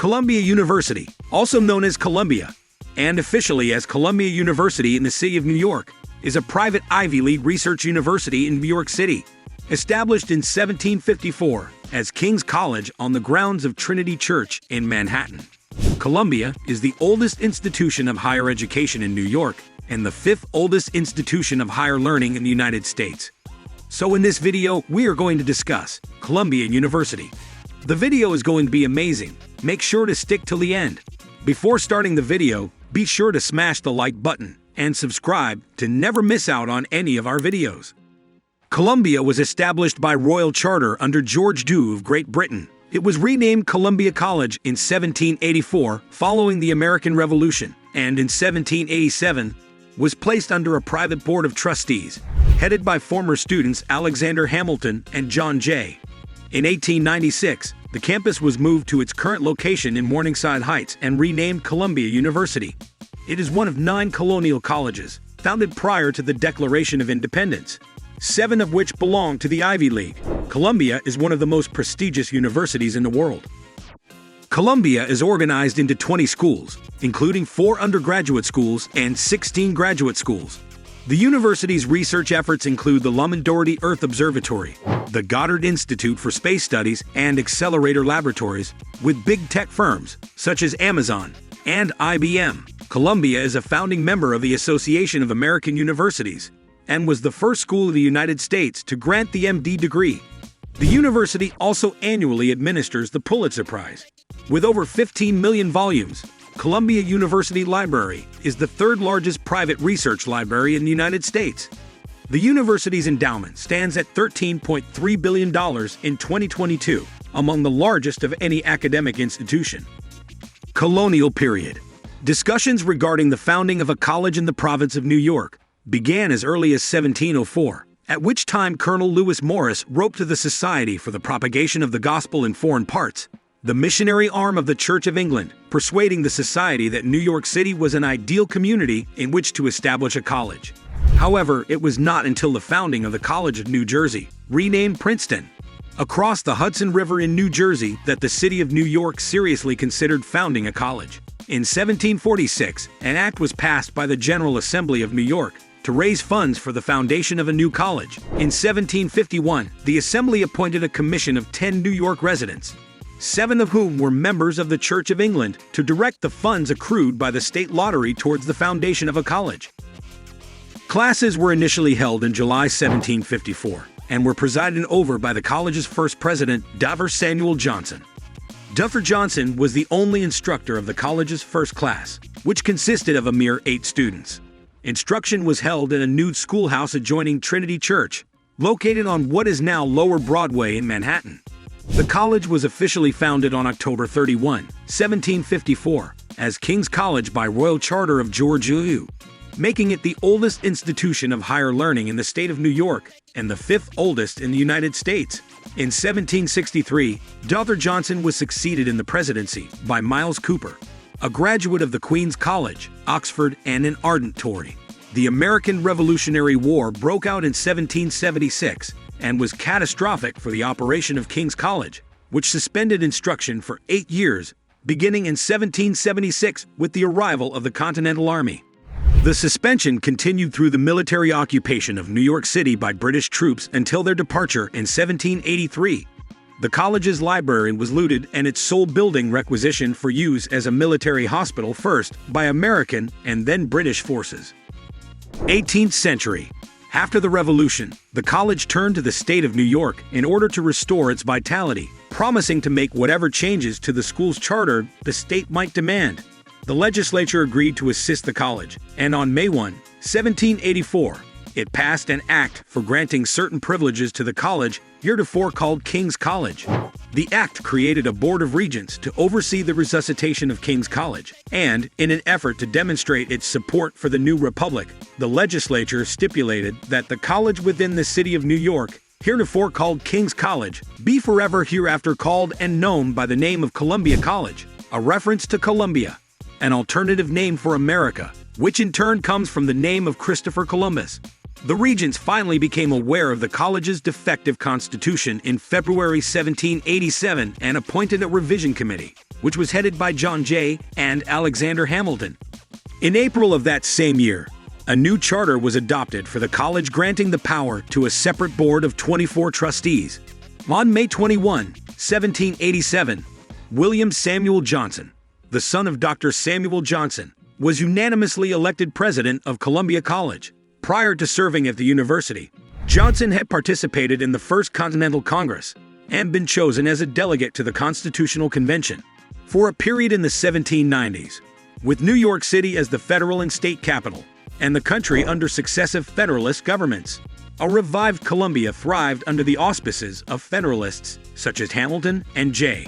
Columbia University, also known as Columbia, and officially as Columbia University in the city of New York, is a private Ivy League research university in New York City. Established in 1754 as King's College on the grounds of Trinity Church in Manhattan. Columbia is the oldest institution of higher education in New York and the fifth oldest institution of higher learning in the United States. So in this video, we are going to discuss Columbia University. The video is going to be amazing. Make sure to stick till the end. Before starting the video, be sure to smash the like button and subscribe to never miss out on any of our videos. Columbia was established by royal charter under George II of Great Britain. It was renamed Columbia College in 1784 following the American Revolution, and in 1787 was placed under a private board of trustees, headed by former students Alexander Hamilton and John Jay. In 1896, the campus was moved to its current location in Morningside Heights and renamed Columbia University. It is one of 9 colonial colleges, founded prior to the Declaration of Independence, 7 of which belong to the Ivy League. Columbia is one of the most prestigious universities in the world. Columbia is organized into 20 schools, including 4 undergraduate schools and 16 graduate schools. The university's research efforts include the London-Doherty Earth Observatory, the Goddard Institute for Space Studies, and accelerator laboratories with big tech firms such as Amazon and IBM. Columbia is a founding member of the Association of American Universities and was the first school in the United States to grant the MD degree. The university also annually administers the Pulitzer Prize. With over 15 million volumes, Columbia University Library is the 3rd largest private research library in the United States. The university's endowment stands at $13.3 billion in 2022, among the largest of any academic institution. Colonial period. Discussions regarding the founding of a college in the province of New York began as early as 1704, at which time Colonel Lewis Morris wrote to the Society for the Propagation of the Gospel in Foreign Parts, the missionary arm of the Church of England, persuading the society that New York City was an ideal community in which to establish a college. However, it was not until the founding of the College of New Jersey, renamed Princeton, across the Hudson River in New Jersey, that the city of New York seriously considered founding a college. In 1746, an act was passed by the General Assembly of New York to raise funds for the foundation of a new college. In 1751, the Assembly appointed a commission of 10 New York residents, 7 of whom were members of the Church of England, to direct the funds accrued by the state lottery towards the foundation of a college. Classes were initially held in July 1754 and were presided over by the college's first president, Dr. Samuel Johnson. Dr. Johnson was the only instructor of the college's first class, which consisted of a mere 8 students. Instruction was held in a nude schoolhouse adjoining Trinity Church, located on what is now Lower Broadway in Manhattan. The college was officially founded on October 31, 1754, as King's College by royal charter of George II, making it the oldest institution of higher learning in the state of New York and the 5th oldest in the United States. In 1763, Dr. Johnson was succeeded in the presidency by Miles Cooper, a graduate of the Queen's College, Oxford, and an ardent Tory. The American Revolutionary War broke out in 1776 and was catastrophic for the operation of King's College, which suspended instruction for 8 years, beginning in 1776 with the arrival of the Continental Army. The suspension continued through the military occupation of New York City by British troops until their departure in 1783. The college's library was looted and its sole building requisitioned for use as a military hospital, first by American and then British forces. 18th century. After the Revolution, the college turned to the state of New York in order to restore its vitality, promising to make whatever changes to the school's charter the state might demand. The legislature agreed to assist the college, and on May 1, 1784, it passed an act for granting certain privileges to the college, heretofore called King's College. The act created a board of regents to oversee the resuscitation of King's College, and, in an effort to demonstrate its support for the new republic, the legislature stipulated that the college within the city of New York, heretofore called King's College, be forever hereafter called and known by the name of Columbia College, a reference to Columbia, an alternative name for America, which in turn comes from the name of Christopher Columbus. The regents finally became aware of the college's defective constitution in February 1787 and appointed a revision committee, which was headed by John Jay and Alexander Hamilton. In April of that same year, a new charter was adopted for the college, granting the power to a separate board of 24 trustees. On May 21, 1787, William Samuel Johnson, the son of Dr. Samuel Johnson, was unanimously elected president of Columbia College. Prior to serving at the university, Johnson had participated in the First Continental Congress and been chosen as a delegate to the Constitutional Convention for a period in the 1790s, with New York City as the federal and state capital, and the country under successive Federalist governments. A revived Columbia thrived under the auspices of Federalists such as Hamilton and Jay.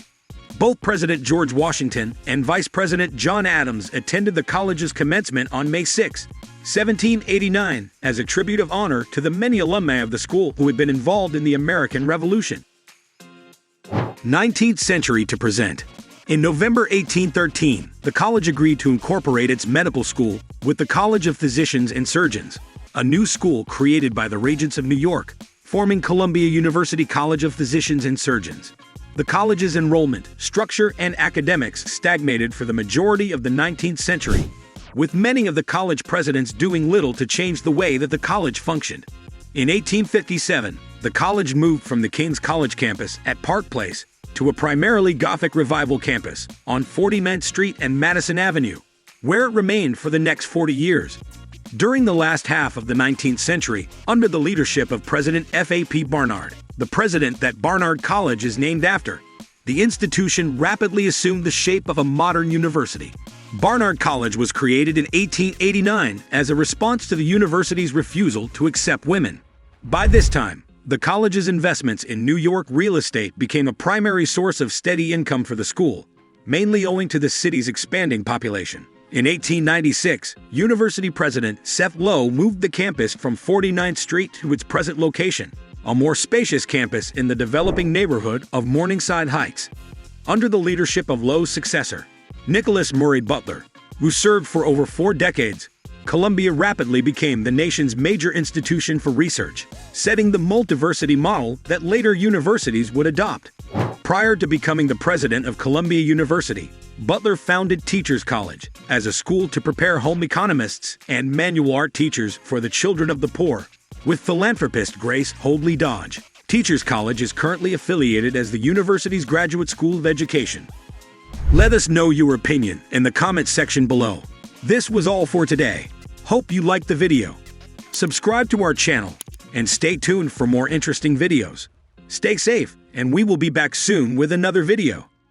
Both President George Washington and Vice President John Adams attended the college's commencement on May 6, 1789, as a tribute of honor to the many alumni of the school who had been involved in the American Revolution. 19th century to present. In November 1813, the college agreed to incorporate its medical school with the College of Physicians and Surgeons, a new school created by the Regents of New York, forming Columbia University College of Physicians and Surgeons. The college's enrollment, structure, and academics stagnated for the majority of the 19th century, with many of the college presidents doing little to change the way that the college functioned. In 1857, the college moved from the King's College campus at Park Place to a primarily Gothic Revival campus on 40th Street and Madison Avenue, where it remained for the next 40 years. During the last half of the 19th century, under the leadership of President F.A.P. Barnard, the president that Barnard College is named after, the institution rapidly assumed the shape of a modern university. Barnard College was created in 1889 as a response to the university's refusal to accept women. By this time, the college's investments in New York real estate became a primary source of steady income for the school, mainly owing to the city's expanding population. In 1896, University President Seth Low moved the campus from 49th Street to its present location, a more spacious campus in the developing neighborhood of Morningside Heights. Under the leadership of Low's successor, Nicholas Murray Butler, who served for over 4 decades, Columbia rapidly became the nation's major institution for research, setting the multiversity model that later universities would adopt. Prior to becoming the president of Columbia University, Butler founded Teachers College as a school to prepare home economists and manual art teachers for the children of the poor. With philanthropist Grace Hoadley Dodge, Teachers College is currently affiliated as the university's Graduate School of Education. Let us know your opinion in the comments section below. This was all for today. Hope you liked the video. Subscribe to our channel and stay tuned for more interesting videos. Stay safe, and we will be back soon with another video.